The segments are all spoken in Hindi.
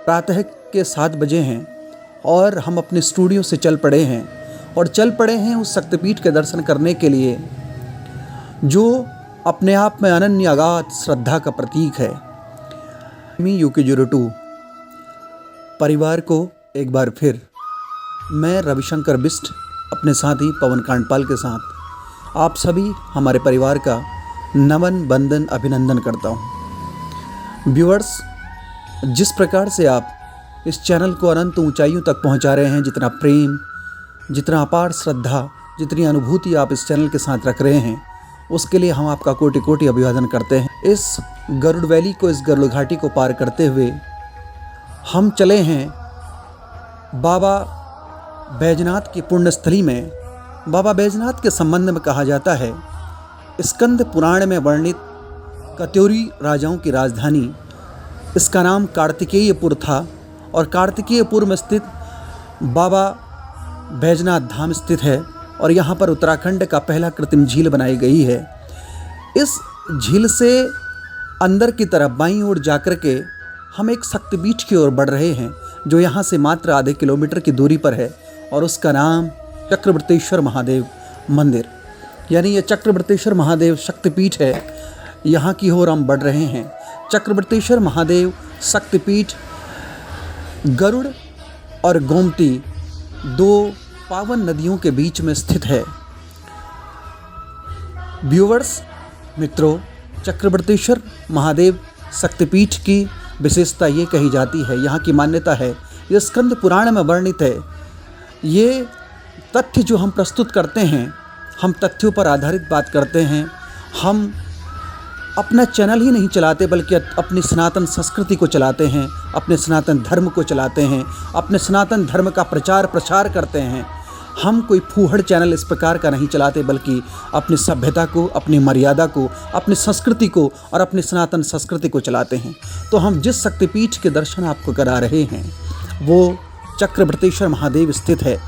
प्रातः के 7 बजे हैं और हम अपने स्टूडियो से चल पड़े हैं उस शक्तिपीठ के दर्शन करने के लिए, जो अपने आप में अनन्य अगाध श्रद्धा का प्रतीक है। UK02 परिवार को एक बार फिर मैं रविशंकर बिष्ट अपने साथी पवन कांडपाल के साथ आप सभी हमारे परिवार का नमन बंदन अभिनंदन करता हूँ। व्यूअर्स, जिस प्रकार से आप इस चैनल को अनंत ऊंचाइयों तक पहुंचा रहे हैं, जितना प्रेम, जितना अपार श्रद्धा, जितनी अनुभूति आप इस चैनल के साथ रख रहे हैं, उसके लिए हम आपका कोटि कोटि अभिवादन करते हैं। इस गरुड़ वैली को, इस गरुड़ घाटी को पार करते हुए हम चले हैं बाबा बैजनाथ की पुण्यस्थली में। बाबा बैजनाथ के संबंध में कहा जाता है, स्कंद पुराण में वर्णित कत्यूरी राजाओं की राजधानी, इसका नाम कार्तिकेयपुर था और कार्तिकेयपुर में स्थित बाबा बैजनाथ धाम स्थित है और यहाँ पर उत्तराखंड का पहला कृत्रिम झील बनाई गई है। इस झील से अंदर की तरफ बाईं ओर जाकर के हम एक शक्तिपीठ की ओर बढ़ रहे हैं, जो यहाँ से मात्र आधे किलोमीटर की दूरी पर है और उसका नाम चक्रवर्तेश्वर महादेव मंदिर, यानी ये चक्रवर्तेश्वर महादेव शक्तिपीठ है। यहाँ की ओर हम बढ़ रहे हैं। चक्रवर्तेश्वर महादेव शक्तिपीठ गरुड़ और गोमती 2 पावन नदियों के बीच में स्थित है। व्यूअर्स, मित्रों, चक्रवर्तेश्वर महादेव शक्तिपीठ की विशेषता ये कही जाती है, यहाँ की मान्यता है, ये स्कंद पुराण में वर्णित है। ये तथ्य जो हम प्रस्तुत करते हैं, हम तथ्यों पर आधारित बात करते हैं। हम अपना चैनल ही नहीं चलाते, बल्कि अपनी सनातन संस्कृति को चलाते हैं, अपने सनातन धर्म को चलाते हैं, अपने सनातन धर्म का प्रचार प्रसार करते हैं। हम कोई फूहड़ चैनल इस प्रकार का नहीं चलाते, बल्कि अपनी सभ्यता को, अपनी मर्यादा को, अपनी संस्कृति को और अपनी सनातन संस्कृति को चलाते हैं। तो हम जिस शक्तिपीठ के दर्शन आपको करा रहे हैं वो चक्रवर्तेश्वर महादेव स्थित है।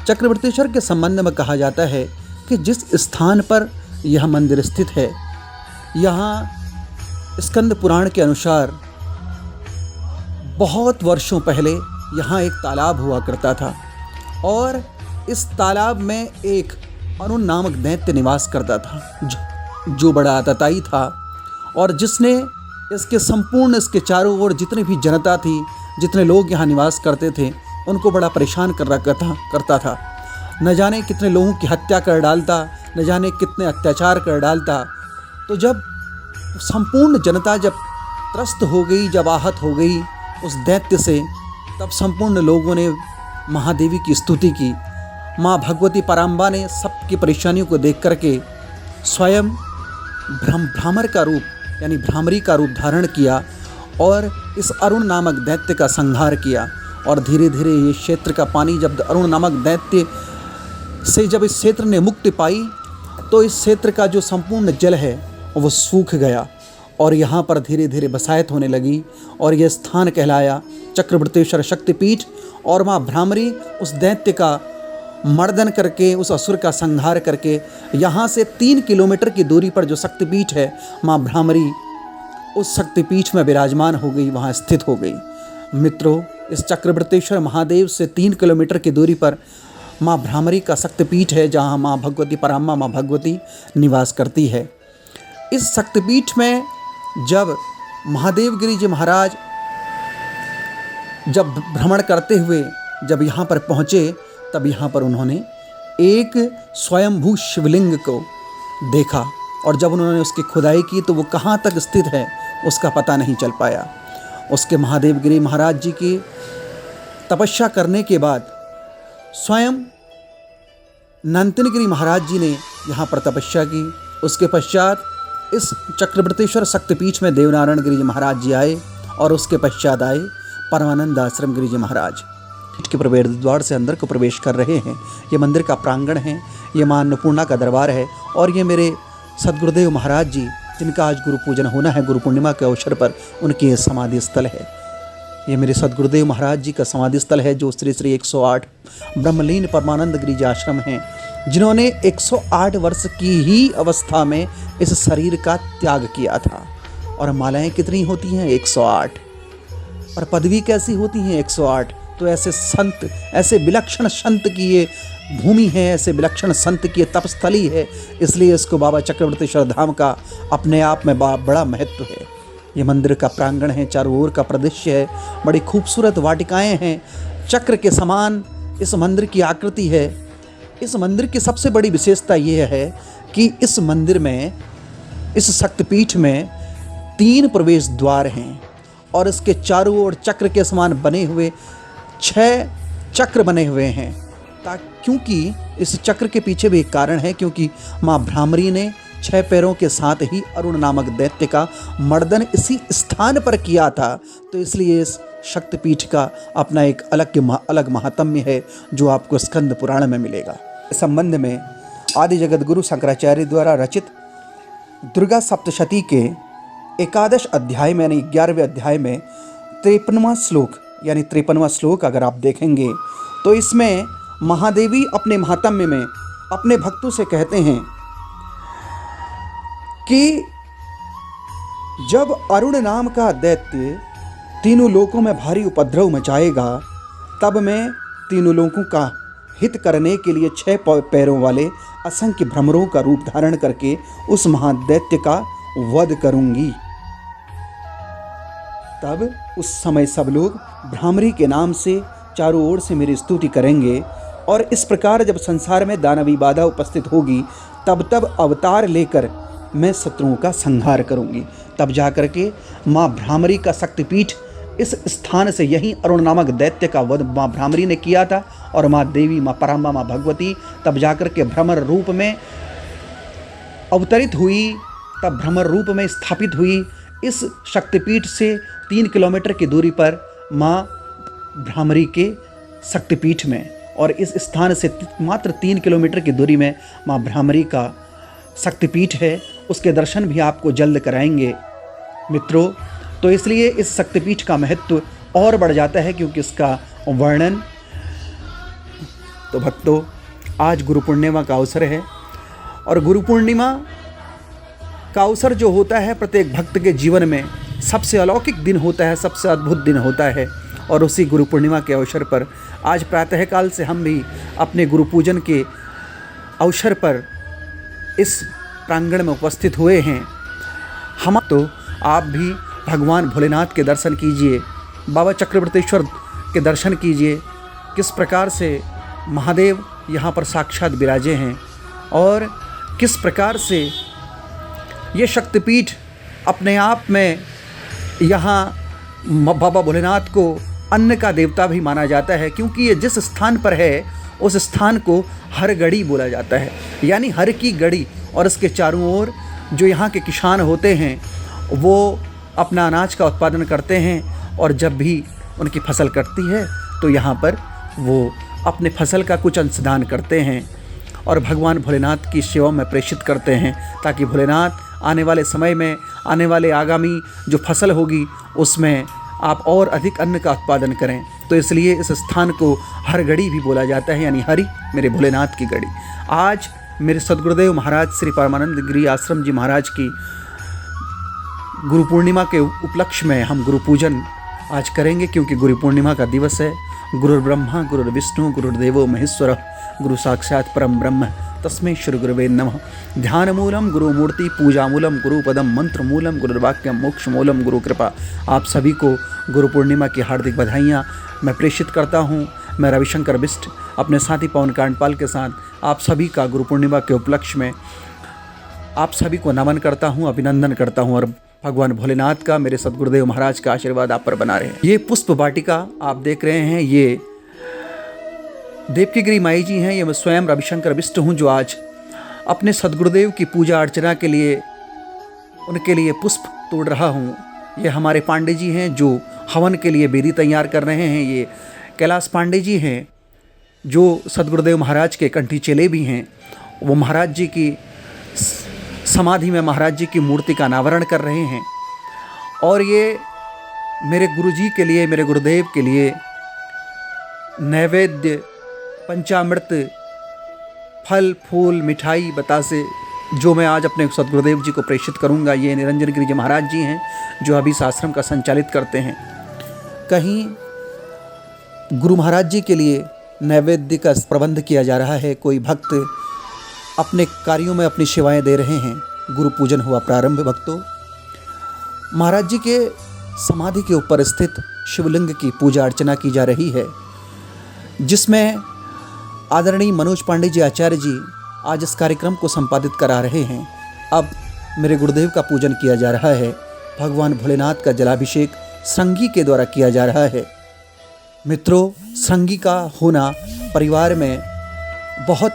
चक्रवर्तेश्वर के संबंध में कहा जाता है कि जिस स्थान पर यह मंदिर स्थित है, यहाँ स्कंद पुराण के अनुसार बहुत वर्षों पहले यहाँ एक तालाब हुआ करता था और इस तालाब में एक अरुण नामक दैत्य निवास करता था, जो बड़ा आतताई था और जिसने इसके चारों ओर जितनी भी जनता थी, जितने लोग यहाँ निवास करते थे, उनको बड़ा परेशान करता था। न जाने कितने लोगों की हत्या कर डालता, न जाने कितने अत्याचार कर डालता। तो जब संपूर्ण जनता जब त्रस्त हो गई, जब आहत हो गई उस दैत्य से, तब संपूर्ण लोगों ने महादेवी की स्तुति की। माँ भगवती पराम्बा ने सबकी परेशानियों को देख करके स्वयं भ्रामर का रूप, यानी भ्रामरी का रूप धारण किया और इस अरुण नामक दैत्य का संहार किया। और धीरे धीरे ये क्षेत्र का पानी, जब अरुण नामक दैत्य से जब इस क्षेत्र ने मुक्ति पाई, तो इस क्षेत्र का जो संपूर्ण जल है वो सूख गया और यहाँ पर धीरे धीरे बसायत होने लगी और यह स्थान कहलाया चक्रवर्तेश्वर शक्तिपीठ। और माँ भ्रामरी उस दैत्य का मर्दन करके, उस असुर का संहार करके, यहाँ से 3 किलोमीटर की दूरी पर जो शक्तिपीठ है, माँ भ्रामरी उस शक्तिपीठ में विराजमान हो गई, वहाँ स्थित हो गई। मित्रों, इस चक्रवर्तेश्वर महादेव से 3 किलोमीटर की दूरी पर माँ भ्रामरी का शक्तिपीठ है, जहाँ माँ भगवती पराम्बा, माँ भगवती निवास करती है। इस शक्तिपीठ में जब महादेव गिरि जी महाराज जब भ्रमण करते हुए जब यहाँ पर पहुँचे, तब यहाँ पर उन्होंने एक स्वयंभू शिवलिंग को देखा और जब उन्होंने उसकी खुदाई की तो वो कहाँ तक स्थित है उसका पता नहीं चल पाया। उसके महादेव गिरि महाराज जी की तपस्या करने के बाद स्वयं नंतनगिरी महाराज जी ने यहाँ पर तपस्या की। उसके पश्चात इस चक्रवर्तेश्वर शक्तिपीठ में देवनारायण गिरि जी महाराज जी आए और उसके पश्चात आए परमानंद आश्रम गिरि जी महाराज। के प्रवेश द्वार से अंदर को प्रवेश कर रहे हैं। ये मंदिर का प्रांगण है, ये मां अन्नपूर्णा का दरबार है और ये मेरे सदगुरुदेव महाराज जी, जिनका आज गुरु पूजन होना है, गुरु पूर्णिमा के अवसर पर उनकी समाधि स्थल है। ये मेरे सदगुरुदेव महाराज जी का समाधि स्थल है, जो श्री श्री 108 ब्रह्मलीन परमानंद गिरि जी आश्रम हैं, जिन्होंने 108 वर्ष की ही अवस्था में इस शरीर का त्याग किया था। और मालाएं कितनी होती हैं? 108। और पदवी कैसी होती है 108। तो ऐसे संत, ऐसे विलक्षण संत की ये भूमि है, ऐसे विलक्षण संत की ये तपस्थली है, इसलिए इसको बाबा चक्रवर्तीश्वर धाम का अपने आप में बड़ा महत्व है। ये मंदिर का प्रांगण है, चारों ओर का प्रदृश्य है, बड़ी खूबसूरत वाटिकाएं हैं, चक्र के समान इस मंदिर की आकृति है। इस मंदिर की सबसे बड़ी विशेषता ये है कि इस मंदिर में, इस शक्तिपीठ में 3 प्रवेश द्वार हैं और इसके चारों ओर चक्र के समान बने हुए 6 चक्र बने हुए हैं। क्योंकि इस चक्र के पीछे भी एक कारण है, क्योंकि माँ भ्रामरी ने 6 पैरों के साथ ही अरुण नामक दैत्य का मर्दन इसी स्थान पर किया था। तो इसलिए इस शक्तिपीठ का अपना एक अलग महात्म्य है जो आपको स्कंद पुराण में मिलेगा। इस संबंध में आदि जगत गुरु शंकराचार्य द्वारा रचित दुर्गा सप्तशती के 11 अध्याय में यानी 11वें अध्याय में 53वां श्लोक यानी 53वां श्लोक अगर आप देखेंगे तो इसमें महादेवी अपने महात्म्य में अपने भक्तों से कहते हैं कि जब अरुण नाम का दैत्य तीनों लोकों में भारी उपद्रव मचाएगा, तब मैं तीनों लोगों का हित करने के लिए 6 पैरों वाले असंख्य भ्रमरों का रूप धारण करके उस महादैत्य का वध करूंगी। तब उस समय सब लोग भ्रामरी के नाम से चारों ओर से मेरी स्तुति करेंगे और इस प्रकार जब संसार में दानवी बाधा उपस्थित होगी तब अवतार लेकर मैं शत्रुओं का संहार करूंगी। तब जाकर के माँ भ्रामरी का शक्तिपीठ इस स्थान से यही अरुण नामक दैत्य का वध माँ भ्रामरी ने किया था और माँ देवी, माँ पराम्बा, माँ भगवती तब जाकर के भ्रमर रूप में अवतरित हुई, तब भ्रमर रूप में स्थापित हुई। इस शक्तिपीठ से 3 किलोमीटर की दूरी पर माँ भ्रामरी के शक्तिपीठ में और इस स्थान से मात्र 3 किलोमीटर की दूरी में माँ भ्रामरी का शक्तिपीठ है। उसके दर्शन भी आपको जल्द कराएंगे मित्रों। तो इसलिए इस शक्तिपीठ का महत्व और बढ़ जाता है क्योंकि इसका वर्णन। तो भक्तों, आज गुरु पूर्णिमा का अवसर है और गुरु पूर्णिमा का अवसर जो होता है प्रत्येक भक्त के जीवन में सबसे अलौकिक दिन होता है, सबसे अद्भुत दिन होता है। और उसी गुरु पूर्णिमा के अवसर पर आज प्रातःकाल से हम भी अपने गुरु पूजन के अवसर पर इस प्रांगण में उपस्थित हुए हैं। हम तो आप भी भगवान भोलेनाथ के दर्शन कीजिए, बाबा चक्रवर्तीश्वर के दर्शन कीजिए, किस प्रकार से महादेव यहाँ पर साक्षात विराजे हैं और किस प्रकार से ये शक्तिपीठ अपने आप में यहाँ बाबा भोलेनाथ को अन्न का देवता भी माना जाता है, क्योंकि ये जिस स्थान पर है उस स्थान को हर गड़ी बोला जाता है, यानी हर की गड़ी। और इसके चारों ओर जो यहाँ के किसान होते हैं वो अपना अनाज का उत्पादन करते हैं और जब भी उनकी फसल कटती है तो यहाँ पर वो अपने फसल का कुछ अंशदान करते हैं और भगवान भोलेनाथ की सेवा में प्रेषित करते हैं, ताकि भोलेनाथ आने वाले समय में, आने वाले आगामी जो फसल होगी उसमें आप और अधिक अन्न का उत्पादन करें। तो इसलिए इस स्थान को हर गड़ी भी बोला जाता है, यानी हरि मेरे भोलेनाथ की गड़ी। आज मेरे सद्गुरुदेव महाराज श्री परमानंद गिरी आश्रम जी महाराज की गुरु पूर्णिमा के उपलक्ष्य में हम गुरु पूजन आज करेंगे, क्योंकि गुरु पूर्णिमा का दिवस है। गुरुर् ब्रह्मा गुरुर्विष्णु गुरुर्देवो महेश्वर गुरु साक्षात परम ब्रह्म तस्मै श्री गुरुवे नमः। ध्यान मूलम गुरु मूर्ति पूजा मूलम गुरु पदम मंत्र मूलम गुरुर्वाक्यम मोक्ष मूलम गुरु कृपा। आप सभी को गुरु पूर्णिमा की हार्दिक बधाइयाँ मैं प्रेषित करता हूँ। मैं रविशंकर बिष्ट अपने साथी पवन कांडपाल के साथ आप सभी का गुरु पूर्णिमा के उपलक्ष्य में आप सभी को नमन करता हूँ, अभिनंदन करता हूँ और भगवान भोलेनाथ का, मेरे सद्गुरुदेव महाराज का आशीर्वाद आप पर बना रहे। ये पुष्प वाटिका आप देख रहे हैं, ये देवकीगिरी माई जी हैं। ये मैं स्वयं रविशंकर बिष्ट हूँ जो आज अपने सद्गुरुदेव की पूजा अर्चना के लिए उनके लिए पुष्प तोड़ रहा हूँ। ये हमारे पांडे जी हैं जो हवन के लिए बेदी तैयार कर रहे हैं। ये कैलाश पांडे जी हैं जो सद्गुरुदेव महाराज के कंठी चेले भी हैं। वो महाराज जी की समाधि में महाराज जी की मूर्ति का अनावरण कर रहे हैं। और ये मेरे गुरुजी के लिए, मेरे गुरुदेव के लिए नैवेद्य, पंचामृत, फल फूल, मिठाई, बतासे जो मैं आज अपने सद्गुरुदेव जी को प्रेषित करूंगा, ये निरंजन गिरी जी महाराज जी हैं जो अभी इस आश्रम का संचालित करते हैं। कहीं गुरु महाराज जी के लिए नैवेद्य का प्रबंध किया जा रहा है, कोई भक्त अपने कार्यों में अपनी सेवाएं दे रहे हैं। गुरु पूजन हुआ प्रारंभ। भक्तों, महाराज जी के समाधि के ऊपर स्थित शिवलिंग की पूजा अर्चना की जा रही है, जिसमें आदरणीय मनोज पांडे जी आचार्य जी आज इस कार्यक्रम को संपादित करा रहे हैं। अब मेरे गुरुदेव का पूजन किया जा रहा है। भगवान भोलेनाथ का जलाभिषेक श्रृंगी के द्वारा किया जा रहा है। मित्रों, श्रृंगी का होना परिवार में बहुत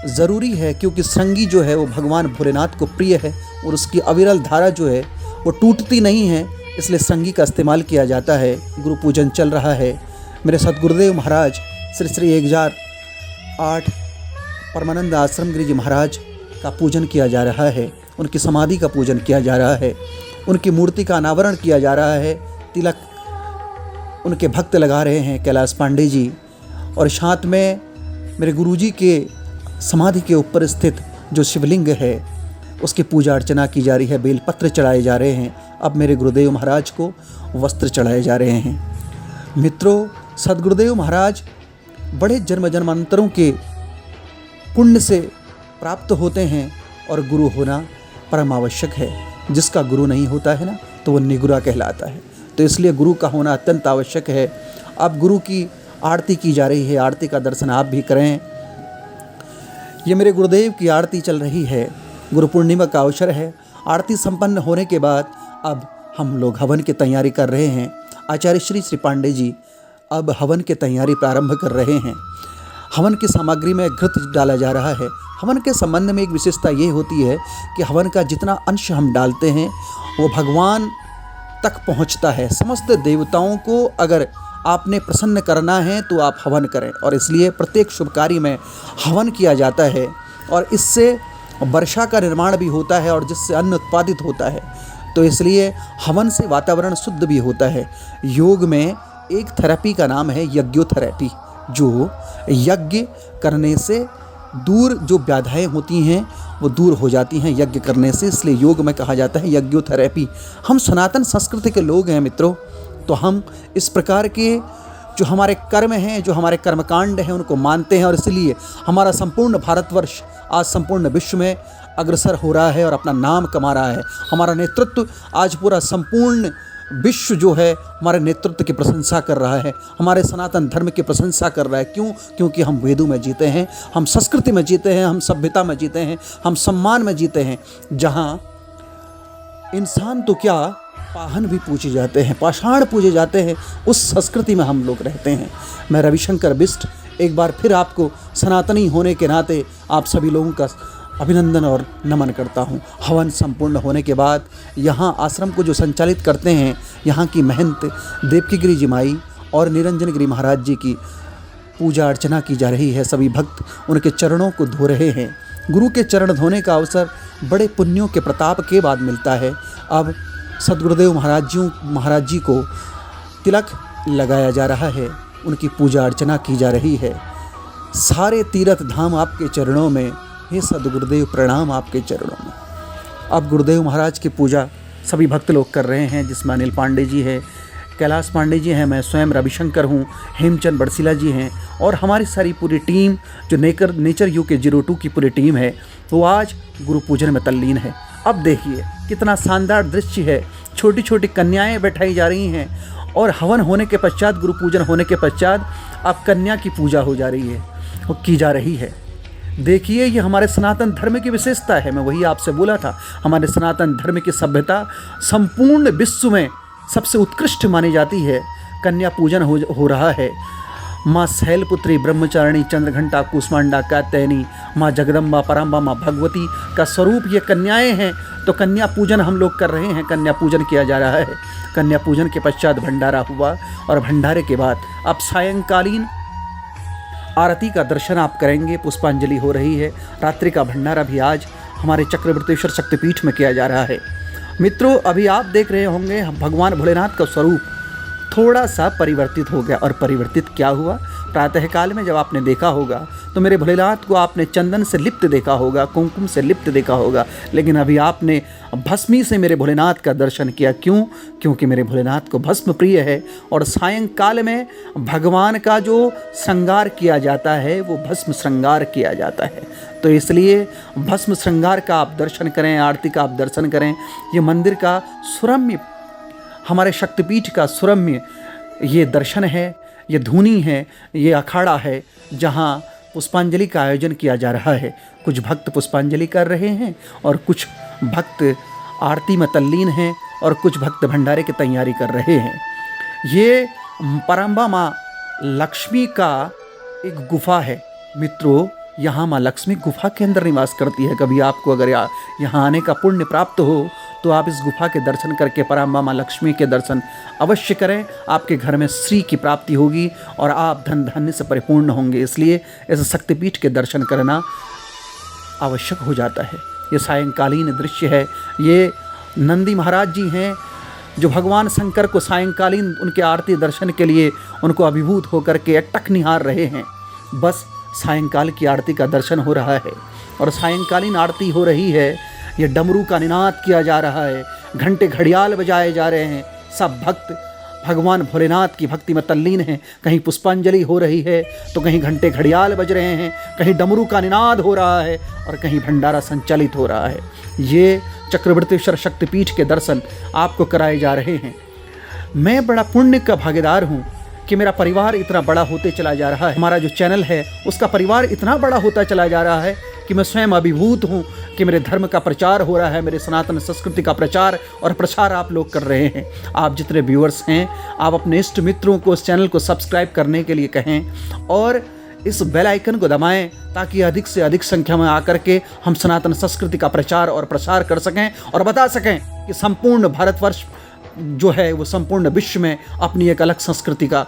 ज़रूरी है, क्योंकि श्रृंगी जो है वो भगवान भोलेनाथ को प्रिय है और उसकी अविरल धारा जो है वो टूटती नहीं है, इसलिए श्रृंगी का इस्तेमाल किया जाता है। गुरु पूजन चल रहा है। मेरे सतगुरुदेव महाराज श्री श्री 1008 परमानंद आश्रम गिरी जी महाराज का पूजन किया जा रहा है। उनकी समाधि का पूजन किया जा रहा है। उनकी मूर्ति का अनावरण किया जा रहा है। तिलक उनके भक्त लगा रहे हैं कैलाश पांडे जी, और साथ में मेरे गुरुजी के समाधि के ऊपर स्थित जो शिवलिंग है उसकी पूजा अर्चना की जा रही है। बेलपत्र चढ़ाए जा रहे हैं। अब मेरे गुरुदेव महाराज को वस्त्र चढ़ाए जा रहे हैं। मित्रों, सदगुरुदेव महाराज बड़े जन्म जन्मांतरों के पुण्य से प्राप्त होते हैं और गुरु होना परम आवश्यक है। जिसका गुरु नहीं होता है ना, तो वो निगुरा कहलाता है। तो इसलिए गुरु का होना अत्यंत आवश्यक है। अब गुरु की आरती की जा रही है। आरती का दर्शन आप भी करें। ये मेरे गुरुदेव की आरती चल रही है। गुरु पूर्णिमा का अवसर है। आरती संपन्न होने के बाद अब हम लोग हवन की तैयारी कर रहे हैं। आचार्य श्री श्री पांडे जी अब हवन की तैयारी प्रारंभ कर रहे हैं। हवन की सामग्री में घृत डाला जा रहा है। हवन के संबंध में एक विशेषता ये होती है कि हवन का जितना अंश हम डालते हैं वो भगवान तक पहुंचता है। समस्त देवताओं को अगर आपने प्रसन्न करना है तो आप हवन करें, और इसलिए प्रत्येक शुभ कार्य में हवन किया जाता है, और इससे वर्षा का निर्माण भी होता है और जिससे अन्न उत्पादित होता है। तो इसलिए हवन से वातावरण शुद्ध भी होता है। योग में एक थेरेपी का नाम है यज्ञोथेरेपी, जो यज्ञ करने से दूर जो व्याधियाँ होती हैं वो दूर हो जाती हैं यज्ञ करने से, इसलिए योग में कहा जाता है यज्ञोथेरेपी। हम सनातन संस्कृति के लोग हैं मित्रों, तो हम इस प्रकार के जो हमारे कर्म हैं, जो हमारे कर्मकांड हैं, उनको मानते हैं, और इसलिए हमारा संपूर्ण भारतवर्ष आज संपूर्ण विश्व में अग्रसर हो रहा है और अपना नाम कमा रहा है। हमारा नेतृत्व आज पूरा संपूर्ण विश्व जो है हमारे नेतृत्व की प्रशंसा कर रहा है, हमारे सनातन धर्म की प्रशंसा कर रहा है। क्यों? क्योंकि हम वेदों में जीते हैं, हम संस्कृति में जीते हैं, हम सभ्यता में जीते हैं, हम सम्मान में जीते हैं, जहाँ इंसान तो क्या पाहन भी पूजे जाते हैं, पाषाण पूजे जाते हैं, उस संस्कृति में हम लोग रहते हैं। मैं रविशंकर बिष्ट एक बार फिर आपको सनातनी होने के नाते आप सभी लोगों का अभिनंदन और नमन करता हूँ। हवन संपूर्ण होने के बाद यहाँ आश्रम को जो संचालित करते हैं, यहाँ की महंत देवकी गिरी जी माई और निरंजन गिरी महाराज जी की पूजा अर्चना की जा रही है। सभी भक्त उनके चरणों को धो रहे हैं। गुरु के चरण धोने का अवसर बड़े पुण्यों के प्रताप के बाद मिलता है। अब सदगुरुदेव महाराज जी को तिलक लगाया जा रहा है, उनकी पूजा अर्चना की जा रही है। सारे तीर्थ धाम आपके चरणों में, हे सदगुरुदेव प्रणाम आपके चरणों में। अब गुरुदेव महाराज की पूजा सभी भक्त लोग कर रहे हैं, जिसमें अनिल पांडे जी है, कैलाश पांडे जी हैं, मैं स्वयं रविशंकर हूँ, हेमचंद बड़सिला जी हैं, और हमारी सारी पूरी टीम जो नेचर यू के 02 की पूरी टीम है, वो आज गुरु पूजन में तल्लीन है। अब देखिए कितना शानदार दृश्य है। छोटी छोटी कन्याएं बैठाई जा रही हैं, और हवन होने के पश्चात, गुरु पूजन होने के पश्चात अब कन्या की पूजा हो जा रही है, वो की जा रही है। देखिए, ये हमारे सनातन धर्म की विशेषता है। मैं वही आपसे बोला था, हमारे सनातन धर्म की सभ्यता संपूर्ण विश्व में सबसे उत्कृष्ट मानी जाती है। कन्या पूजन हो रहा है। माँ शैलपुत्री, ब्रह्मचारिणी, चंद्रघंटा, कुष्मांडा, कात्यायनी, माँ जगदम्बा, पराम्बा, माँ भगवती का स्वरूप ये कन्याएं हैं। तो कन्या पूजन हम लोग कर रहे हैं, कन्या पूजन किया जा रहा है। कन्या पूजन के पश्चात भंडारा हुआ, और भंडारे के बाद अब सायंकालीन आरती का दर्शन आप करेंगे। पुष्पांजलि हो रही है। रात्रि का भंडारा भी आज हमारे चक्रवर्तेश्वर शक्तिपीठ में किया जा रहा है। मित्रों, अभी आप देख रहे होंगे भगवान भोलेनाथ का स्वरूप थोड़ा सा परिवर्तित हो गया। और परिवर्तित क्या हुआ? प्रातःकाल में जब आपने देखा होगा तो मेरे भोलेनाथ को आपने चंदन से लिप्त देखा होगा, कुमकुम से लिप्त देखा होगा, लेकिन अभी आपने भस्मी से मेरे भोलेनाथ का दर्शन किया। क्यों? क्योंकि मेरे भोलेनाथ को भस्म प्रिय है और सायंकाल में भगवान का जो श्रृंगार किया जाता है वो भस्म श्रृंगार किया जाता है। तो इसलिए भस्म श्रृंगार का आप दर्शन करें, आरती का आप दर्शन करें। ये मंदिर का सुरम्य, हमारे शक्तिपीठ का सुरम्य ये दर्शन है, ये धुनी है, ये अखाड़ा है जहाँ पुष्पांजलि का आयोजन किया जा रहा है। कुछ भक्त पुष्पांजलि कर रहे हैं और कुछ भक्त आरती में तल्लीन हैं और कुछ भक्त भंडारे की तैयारी कर रहे हैं। ये परम्बा माँ लक्ष्मी का एक गुफा है मित्रों। यहाँ माँ लक्ष्मी गुफा के अंदर निवास करती है। कभी आपको अगर यहाँ आने का पुण्य प्राप्त हो तो आप इस गुफा के दर्शन करके परम्बा माँ लक्ष्मी के दर्शन अवश्य करें। आपके घर में श्री की प्राप्ति होगी और आप धन धान्य से परिपूर्ण होंगे। इसलिए इस शक्तिपीठ के दर्शन करना आवश्यक हो जाता है। ये सायंकालीन दृश्य है। ये नंदी महाराज जी हैं जो भगवान शंकर को सायंकालीन उनके आरती दर्शन के लिए उनको अभिभूत होकर के अटक निहार रहे हैं। बस सायंकाल की आरती का दर्शन हो रहा है और सायंकालीन आरती हो रही है। ये डमरू का निनाद किया जा रहा है, घंटे घड़ियाल बजाए जा रहे हैं। सब भक्त भगवान भोलेनाथ की भक्ति में तल्लीन हैं। कहीं पुष्पांजलि हो रही है तो कहीं घंटे घड़ियाल बज रहे हैं, कहीं डमरू का निनाद हो रहा है और कहीं भंडारा संचालित हो रहा है। ये चक्रवर्तीश्वर शक्तिपीठ के दर्शन आपको कराए जा रहे हैं। मैं बड़ा पुण्य का भागीदार हूँ कि मेरा परिवार इतना बड़ा होते चला जा रहा है। हमारा जो चैनल है उसका परिवार इतना बड़ा होता चला जा रहा है कि मैं स्वयं अभिभूत हूँ कि मेरे धर्म का प्रचार हो रहा है, मेरे सनातन संस्कृति का प्रचार और प्रसार आप लोग कर रहे हैं। आप जितने व्यूअर्स हैं, आप अपने इष्ट मित्रों को इस चैनल को सब्सक्राइब करने के लिए कहें और इस बेल आइकन को दबाएं ताकि अधिक से अधिक संख्या में आकर के हम सनातन संस्कृति का प्रचार और प्रसार कर सकें और बता सकें कि संपूर्ण भारतवर्ष जो है वो संपूर्ण विश्व में अपनी एक अलग संस्कृति का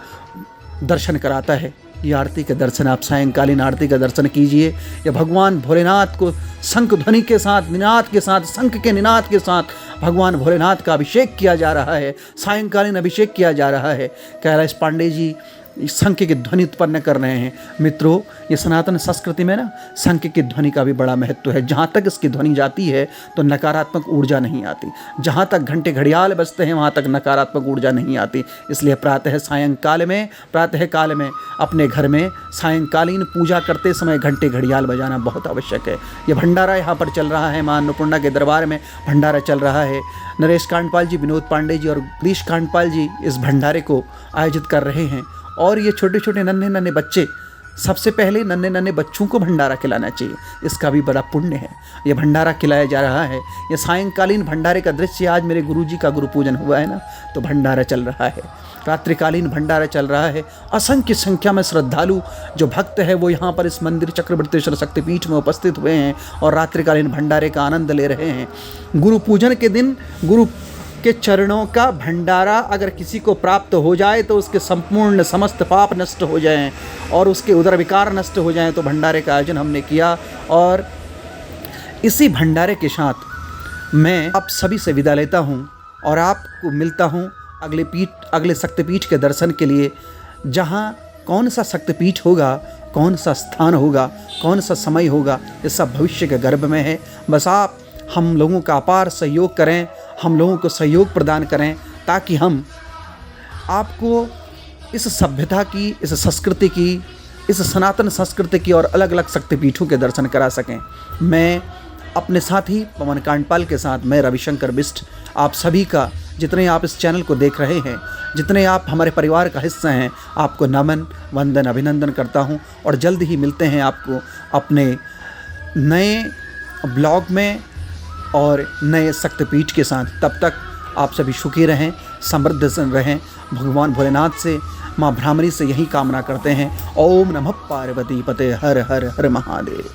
दर्शन कराता है। ये आरती के दर्शन आप सायंकालीन आरती का दर्शन कीजिए। ये भगवान भोलेनाथ को शंख ध्वनि के साथ, निनाद के साथ, शंख के निनाद के साथ भगवान भोलेनाथ का अभिषेक किया जा रहा है, सायंकालीन अभिषेक किया जा रहा है। कैलाश पांडे जी शंख की ध्वनि उत्पन्न कर रहे हैं। मित्रों, ये सनातन संस्कृति में ना शंख की ध्वनि का भी बड़ा महत्व है। जहाँ तक इसकी ध्वनि जाती है तो नकारात्मक ऊर्जा नहीं आती। जहाँ तक घंटे घड़ियाल बजते हैं वहाँ तक नकारात्मक ऊर्जा नहीं आती। इसलिए प्रातःकाल में अपने घर में सायंकालीन पूजा करते समय घंटे घड़ियाल बजाना बहुत आवश्यक है। ये भंडारा यहाँ पर चल रहा है, माँ अन्नपूर्णा के दरबार में भंडारा चल रहा है। नरेश कांडपाल जी, विनोद पांडे जी और गिरीश कांडपाल जी इस भंडारे को आयोजित कर रहे हैं। और ये छोटे छोटे नन्हे नन्हे बच्चे, सबसे पहले नन्हे नन्हे बच्चों को भंडारा खिलाना चाहिए, इसका भी बड़ा पुण्य है। ये भंडारा खिलाया जा रहा है। ये सायंकालीन भंडारे का दृश्य, आज मेरे गुरुजी का गुरु पूजन हुआ है ना, तो भंडारा चल रहा है, रात्रिकालीन भंडारा चल रहा है। असंख्य संख्या में श्रद्धालु जो भक्त है वो यहाँ पर इस मंदिर चक्रवर्तीश्वर शक्तिपीठ में उपस्थित हुए हैं और रात्रिकालीन भंडारे का आनंद ले रहे हैं। गुरु पूजन के दिन गुरु के चरणों का भंडारा अगर किसी को प्राप्त हो जाए तो उसके संपूर्ण समस्त पाप नष्ट हो जाएं और उसके उदर विकार नष्ट हो जाएं। तो भंडारे का आयोजन हमने किया और इसी भंडारे के साथ मैं आप सभी से विदा लेता हूं और आपको मिलता हूं अगले शक्तिपीठ के दर्शन के लिए। जहां कौन सा शक्तिपीठ होगा, कौन सा स्थान होगा, कौन सा समय होगा, ये सब भविष्य के गर्भ में है। बस आप हम लोगों का अपार सहयोग करें, हम लोगों को सहयोग प्रदान करें ताकि हम आपको इस सभ्यता की, इस संस्कृति की, इस सनातन संस्कृति की और अलग अलग शक्तिपीठों के दर्शन करा सकें। मैं अपने साथी पवन कांडपाल के साथ मैं रविशंकर बिष्ट आप सभी का, जितने आप इस चैनल को देख रहे हैं, जितने आप हमारे परिवार का हिस्सा हैं, आपको नमन, वंदन, अभिनंदन करता हूं और जल्द ही मिलते हैं आपको अपने नए ब्लॉग में और नए शक्तिपीठ के साथ। तब तक आप सभी सुखी रहें, समृद्ध रहें। भगवान भोलेनाथ से, माँ भ्रामरी से यही कामना करते हैं। ओम नमः पार्वती पते हर हर हर महादेव।